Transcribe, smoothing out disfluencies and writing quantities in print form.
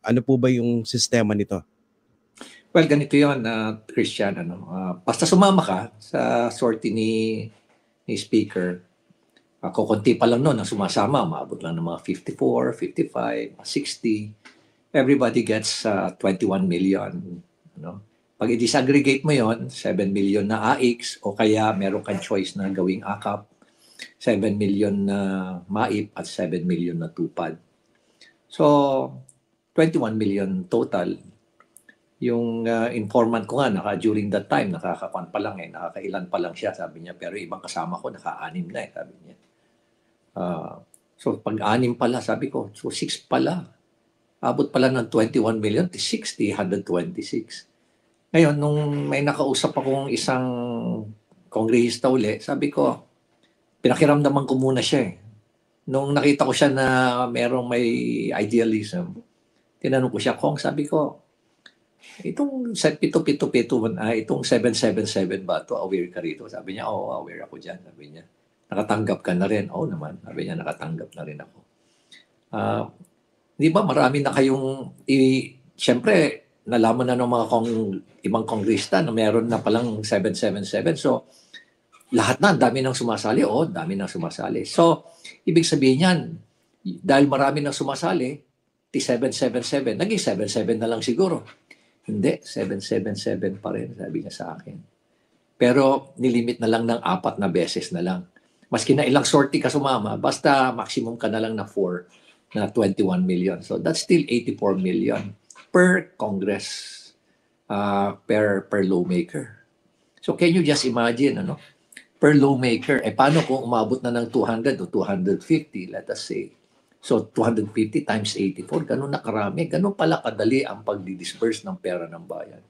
Ano po ba yung sistema nito? Well, ganito yun, Christian. Basta sumama ka sa sortie ni Speaker, kukunti pa lang noon ang sumasama, maabot lang ng mga 54, 55, 60. Everybody gets 21 million. Ano? Pag i-disaggregate mo yon, 7 million na AIX o kaya meron kang choice na gawing AKAP, 7 million na MAIP at 7 million na TUPAD. So, 21 million total. Yung informant ko nga, during that time, nakakakuan pa lang nakakailan pa lang siya, sabi niya. Pero ibang kasama ko, naka-anim na sabi niya. So, pag-anim pala, sabi ko, so 6 pala. Abot pala ng 21 million, 60, 126. Ngayon, nung may nakausap akong isang kongrehista uli, sabi ko, pinakiramdaman ko muna siya Nung nakita ko siya na merong may idealism, tinanong ko siya, Kong, sabi ko, itong itong 777 ba to, aware ka rito? Sabi niya, oo, aware ako dyan. Sabi niya, nakatanggap ka na rin? Oo naman. Sabi niya, nakatanggap na rin ako. Di ba marami na kayong, siyempre, nalaman na ng mga ibang kongrista na meron na palang 777. So, lahat na, dami nang sumasali. Oo, dami nang sumasali. So, ibig sabihin yan, dahil marami nang sumasali, 777, naging 77 na lang siguro. Hindi, 777 pa rin, sabi niya sa akin. Pero nilimit na lang ng 4 na beses na lang. Maski na ilang sortie ka sumama, basta maximum ka na lang na 4 na 21 million. So that's still 84 million per Congress, per lawmaker. So can you just imagine, per lawmaker, paano kung umabot na ng 200 o 250, let us say. So 250 times 84, ganun na karami. Ganun pala kadali ang pagdi-disperse ng pera ng bayan.